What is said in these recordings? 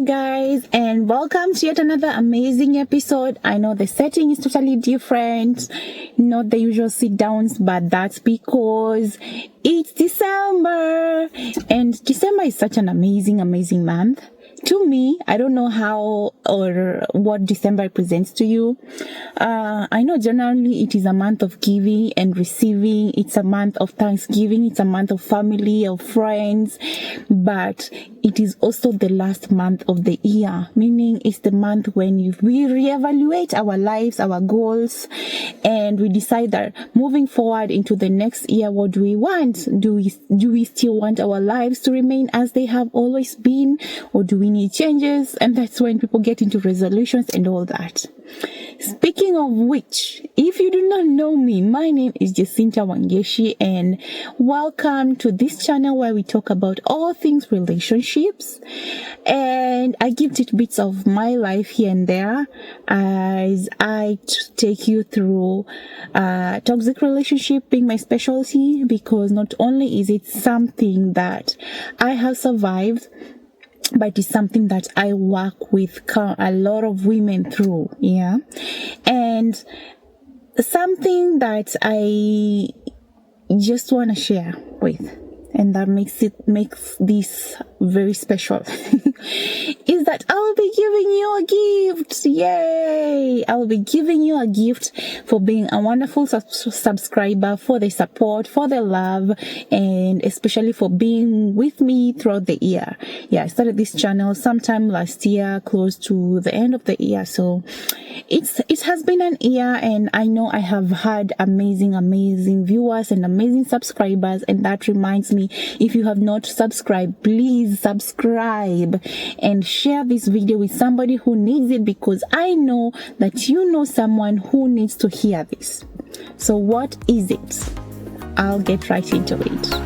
Hello guys, and welcome to yet another amazing episode. I know the setting is totally different, not the usual sit downs, but that's because it's December, and December is such an amazing month. To me, I don't know how or what December represents to you. I know generally it is a month of giving and receiving. It's a month of Thanksgiving. It's a month of family, of friends. But it is also the last month of the year, meaning it's the month when we reevaluate our lives, our goals, and we decide that moving forward into the next year, what do we want? Do we still want our lives to remain as they have always been, or do we need changes? And that's when people get into resolutions and all that. Speaking of which, if you do not know me, my name is Jacinta, and welcome to this channel where we talk about all things relationships, and I give tidbits of my life here and there as I take you through toxic relationship being my specialty, because not only is it something that I have survived, but it's something that I work with a lot of women through, and something that I just want to share with, and that makes this very special, is that I'll be giving you a gift. Yay! I'll be giving you a gift for being a wonderful subscriber, for the support, for the love, and especially for being with me throughout the year. I started this channel sometime last year, close to the end of the year, so it has been an year, and I know I have had amazing viewers and amazing subscribers. And that reminds me, if you have not subscribed, please subscribe and share this video with somebody who needs it, because I know that you know someone who needs to hear this. So what is it? I'll get right into it.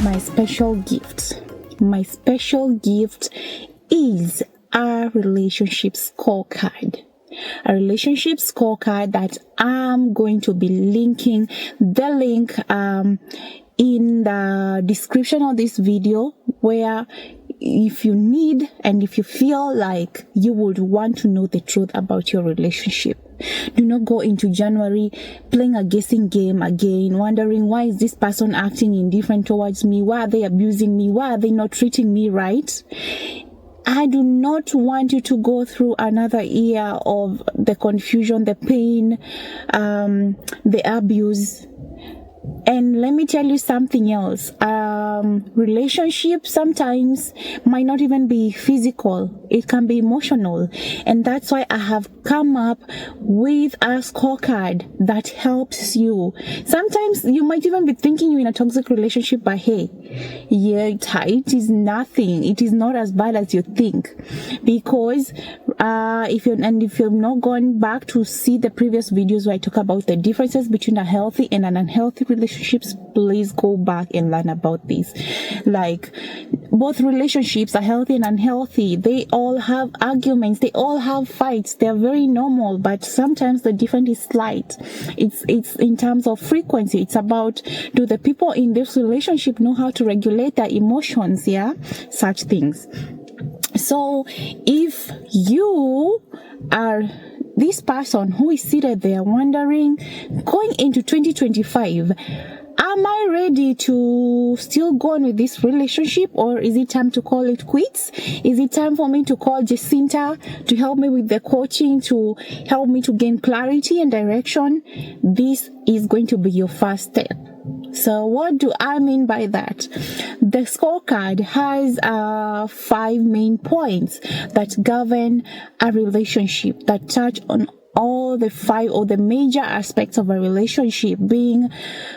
My special gift. My special gift is a relationship scorecard. A relationship scorecard that I'm going to be linking the link in the description of this video, where if you need and if you feel like you would want to know the truth about your relationship, do not go into January playing a guessing game again, wondering why is this person acting indifferent towards me? Why are they abusing me? Why are they not treating me right? I do not want you to go through another year of the confusion, the pain, the abuse. And let me tell you something else. Relationships sometimes might not even be physical. It can be emotional. And that's why I have come up with a scorecard that helps you. Sometimes you might even be thinking you're in a toxic relationship, but hey, it is nothing. It is not as bad as you think. Because if you've not gone back to see the previous videos where I talk about the differences between a healthy and an unhealthy relationships, please go back and learn about this. Like, both relationships are healthy and unhealthy. They all have arguments, they all have fights. They're very normal, but sometimes the difference is slight. It's in terms of frequency. It's about, do the people in this relationship know how to regulate their emotions? Such things. So if you are this person who is seated there wondering, going into 2025, am I ready to still go on with this relationship, or is it time to call it quits? Is it time for me to call Jacinta to help me with the coaching, to help me to gain clarity and direction? This is going to be your first step. So what do I mean by that? The scorecard has 5 main points that govern a relationship, that touch on all the 5 or the major aspects of a relationship, being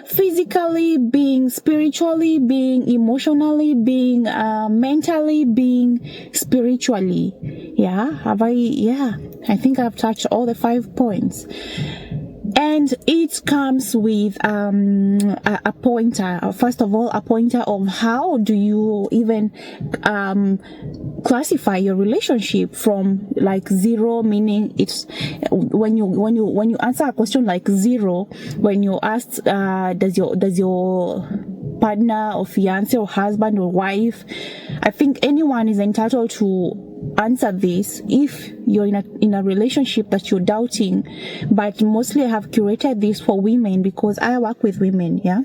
physically, being spiritually, being emotionally, being mentally, being spiritually. I think I've touched all the 5 points. And it comes with a pointer. First of all, a pointer of how do you even classify your relationship from like 0, meaning it's when you answer a question like 0, when you ask does your partner or fiance or husband or wife, I think anyone is entitled to answer this if you're in a relationship that you're doubting, but mostly I have curated this for women because I work with women. Yeah,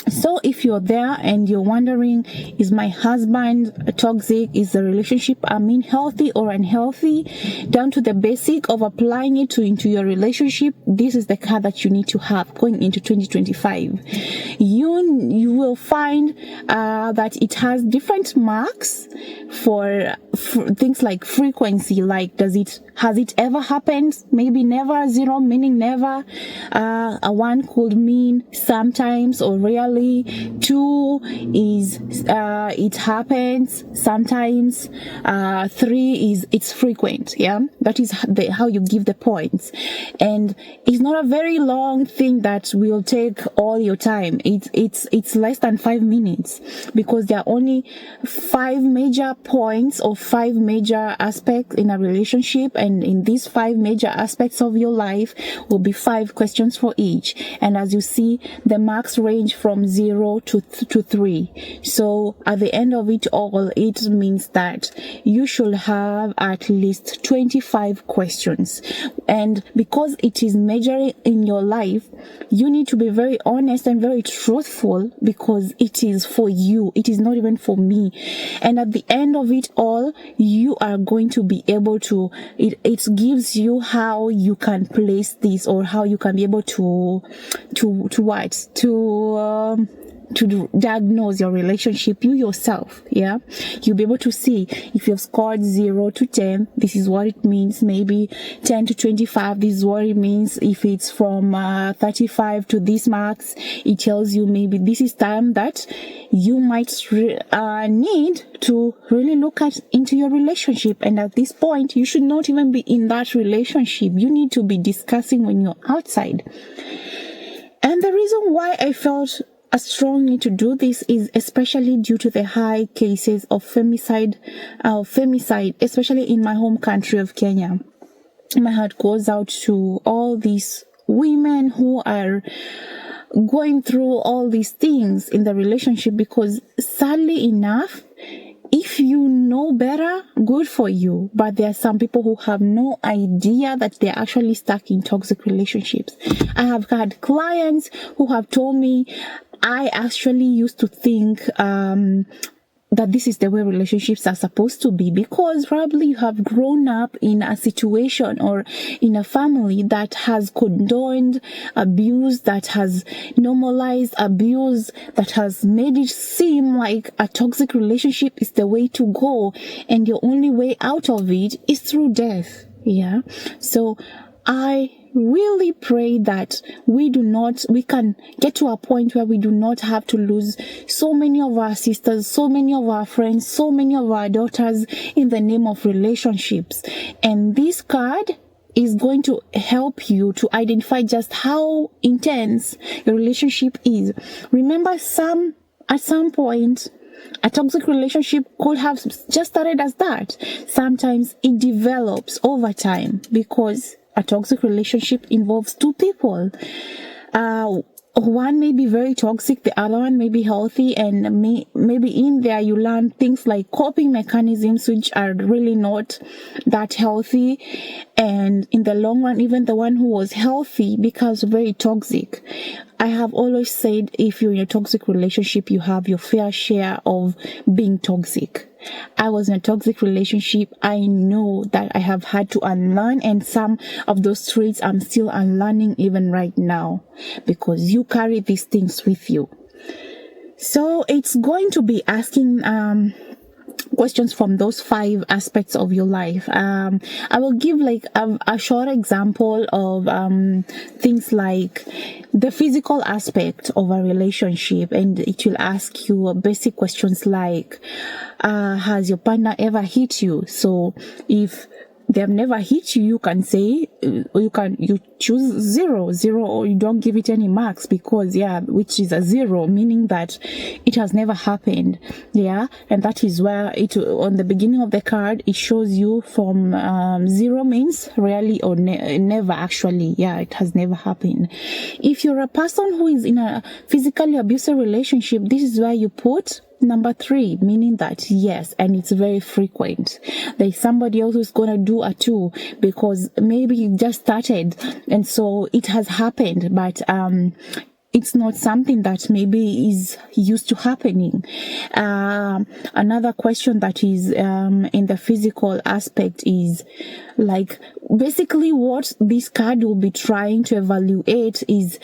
so if you're there and you're wondering, is my husband toxic, is the relationship I'm in healthy or unhealthy, down to the basic of applying it into your relationship, this is the card that you need to have going into 2025. You will find that it has different marks for things like frequency, like has it ever happened? Maybe never. 0 meaning never. A 1 could mean sometimes or rarely. 2 is it happens sometimes. 3 is it's frequent. Yeah, that is how you give the points, and it's not a very long thing that will take all your time. It's less than 5 minutes because there are only 5 major points or 5 major aspects in a relationship, and in these 5 major aspects of your life will be 5 questions for each. And as you see, the marks range from 0 to 3. So at the end of it all, it means that you should have at least 25 questions. And because it is measuring in your life, you need to be very honest and very truthful because it is for you. It is not even for me. And at the end of it all, you are going to be able to, it gives you how you can place this, or how you can be able to diagnose your relationship, you yourself. Yeah, you'll be able to see if you've scored 0 to 10, this is what it means. Maybe 10 to 25, this is what it means. If it's from 35 to these marks, it tells you maybe this is time that you might need to really look into your relationship. And at this point, you should not even be in that relationship. You need to be discussing when you're outside. And the reason why I felt a strong need to do this is especially due to the high cases of femicide, especially in my home country of Kenya. My heart goes out to all these women who are going through all these things in the relationship, because sadly enough, if you know better, good for you. But there are some people who have no idea that they're actually stuck in toxic relationships. I have had clients who have told me, I actually used to think that this is the way relationships are supposed to be, because probably you have grown up in a situation or in a family that has condoned abuse, that has normalized abuse, that has made it seem like a toxic relationship is the way to go, and your only way out of it is through death. Yeah. So I really pray that we can get to a point where we do not have to lose so many of our sisters, so many of our friends, so many of our daughters in the name of relationships. And this card is going to help you to identify just how intense your relationship is. Remember, at some point, a toxic relationship could have just started as that. Sometimes it develops over time, because a toxic relationship involves 2 people. One may be very toxic, the other one may be healthy, and maybe in there you learn things like coping mechanisms which are really not that healthy. And in the long run, even the one who was healthy becomes very toxic. I have always said, if you're in a toxic relationship, you have your fair share of being toxic. I was in a toxic relationship. I know that I have had to unlearn, and some of those traits I'm still unlearning even right now, because you carry these things with you. So it's going to be asking questions from those 5 aspects of your life. I will give like a short example of things like the physical aspect of a relationship, and it will ask you basic questions like, has your partner ever hit you? So if they have never hit you, you can say, or you choose 0, or you don't give it any marks, because which is a 0, meaning that it has never happened. And that is where it, on the beginning of the card, it shows you from 0 means rarely or never. Actually, it has never happened. If you're a person who is in a physically abusive relationship, this is where you put number 3, meaning that yes, and it's very frequent. There's somebody else who's gonna do a 2, because maybe you just started, and so it has happened, but it's not something that maybe is used to happening. Another question that is in the physical aspect is, like, basically what this card will be trying to evaluate is,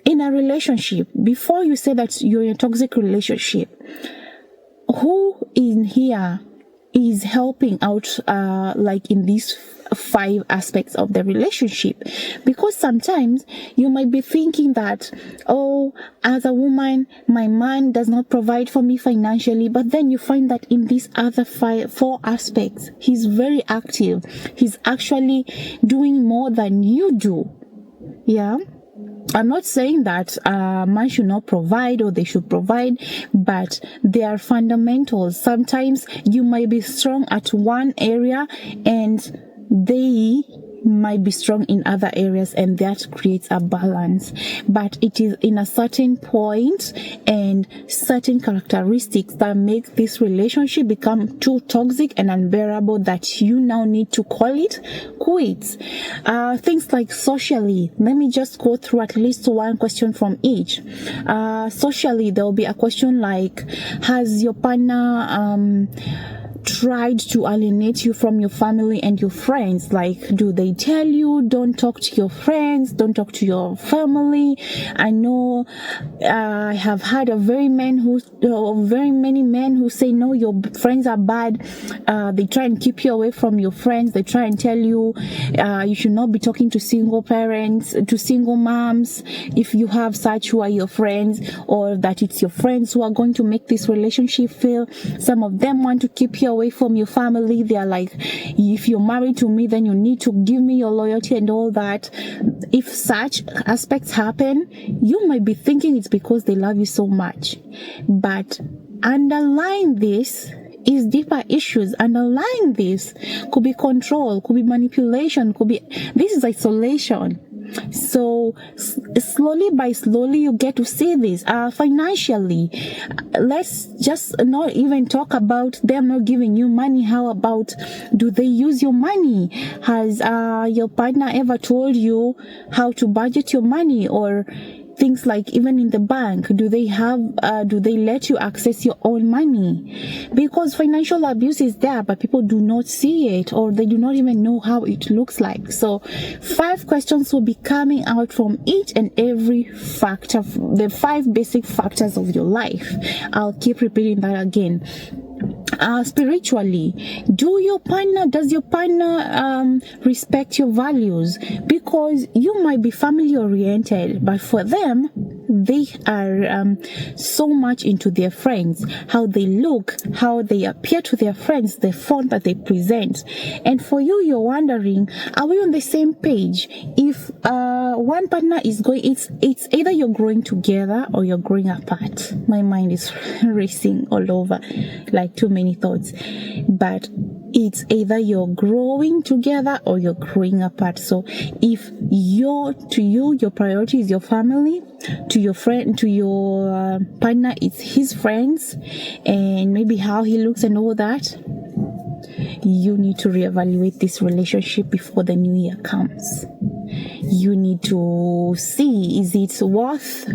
in a relationship, before you say that you're in a toxic relationship, who in here is helping out, like in these 5 aspects of the relationship? Because sometimes you might be thinking that, as a woman, my man does not provide for me financially, but then you find that in these other 4 aspects, he's very active. He's actually doing more than you do. I'm not saying that man should not provide or they should provide, but they are fundamentals. Sometimes you might be strong at one area and they might be strong in other areas, and that creates a balance. But it is in a certain point and certain characteristics that make this relationship become too toxic and unbearable that you now need to call it quits. Things like socially, let me just go through at least one question from each. Socially, there will be a question like, has your partner tried to alienate you from your family and your friends? Like, do they tell you don't talk to your friends, don't talk to your family? I know I have had very many men who say, no, your friends are bad. They try and keep you away from your friends. They try and tell you you should not be talking to single parents, to single moms, if you have such who are your friends, or that it's your friends who are going to make this relationship fail. Some of them want to keep you away from your family. They are like, if you're married to me, then you need to give me your loyalty and all that. If such aspects happen, you might be thinking it's because they love you so much, but underlying this is deeper issues. Underlying this could be control, could be manipulation, this is isolation. So slowly by slowly you get to see this. Financially, let's just not even talk about them not giving you money. How about, do they use your money? Has your partner ever told you how to budget your money? Or things like, even in the bank, do they let you access your own money? Because financial abuse is there, but people do not see it, or they do not even know how it looks like. So 5 questions will be coming out from each and every factor, the 5 basic factors of your life. I'll keep repeating that again. Spiritually, does your partner respect your values? Because you might be family oriented, but for them, they are so much into their friends, how they look, how they appear to their friends, the font that they present. And for you, you're wondering, are we on the same page? If one partner is going, it's either you're growing together or you're growing apart. My mind is racing all over, like too many thoughts. But it's either you're growing together or you're growing apart. So if your priority is your family, to your friend, to your partner, it's his friends, and maybe how he looks and all that, you need to reevaluate this relationship before the new year comes. You need to see, is it worth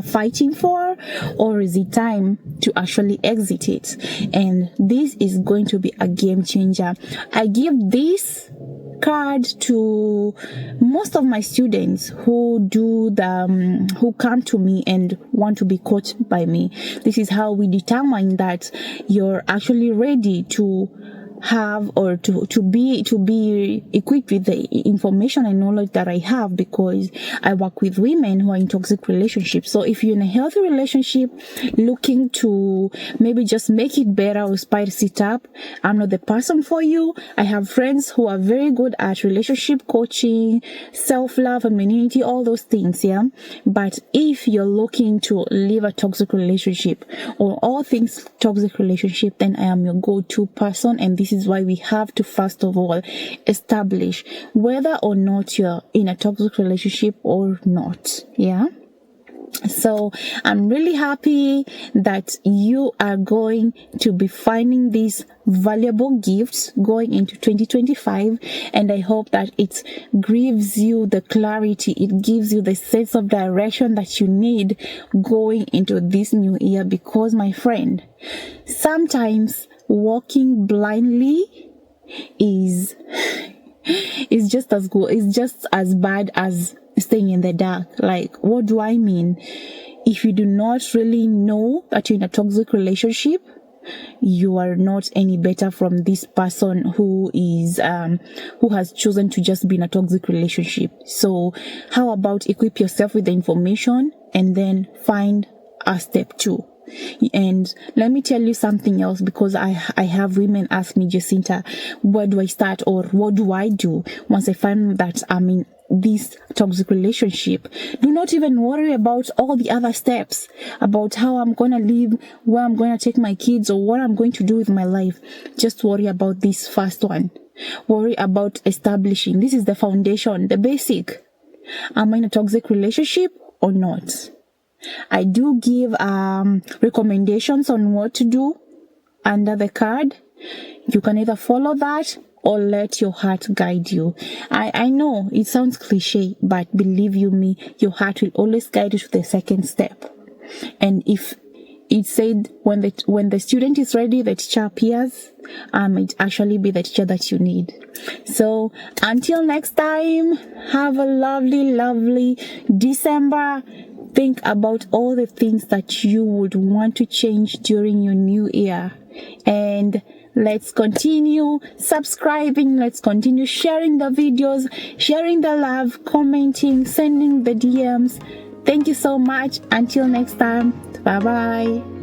fighting for, or is it time to actually exit it? And this is going to be a game changer. I give this card to most of my students who who come to me and want to be coached by me. This is how we determine that you're actually ready to have or to be equipped with the information and knowledge that I have, because I work with women who are in toxic relationships. So if you're in a healthy relationship looking to maybe just make it better or spice it up, I'm not the person for you. I have friends who are very good at relationship coaching, self-love, femininity, all those things, yeah. But if you're looking to leave a toxic relationship or all things toxic relationship, then I am your go-to person. And this is why we have to first of all establish whether or not you're in a toxic relationship or not, yeah. So I'm really happy that you are going to be finding these valuable gifts going into 2025, and I hope that it gives you the clarity, it gives you the sense of direction that you need going into this new year. Because my friend, sometimes walking blindly is just as good, it's just as bad as staying in the dark. Like, what do I mean? If you do not really know that you're in a toxic relationship, you are not any better from this person who has chosen to just be in a toxic relationship. So how about equip yourself with the information and then find a step 2. And let me tell you something else, because I have women ask me, Jacinta, where do I start, or what do I do once I find that I'm in this toxic relationship? Do not even worry about all the other steps, about how I'm gonna live, where I'm gonna take my kids, or what I'm going to do with my life. Just worry about this first one. Worry about establishing. This is the foundation, the basic. Am I in a toxic relationship or not? I do give recommendations on what to do under the card. You can either follow that or let your heart guide you. I know it sounds cliche, but believe you me, your heart will always guide you to the second step. And if it said when the student is ready, the teacher appears, it actually be the teacher that you need. So until next time, have a lovely December. Think about all the things that you would want to change during your new year. And let's continue subscribing. Let's continue sharing the videos, sharing the love, commenting, sending the DMs. Thank you so much. Until next time. Bye-bye.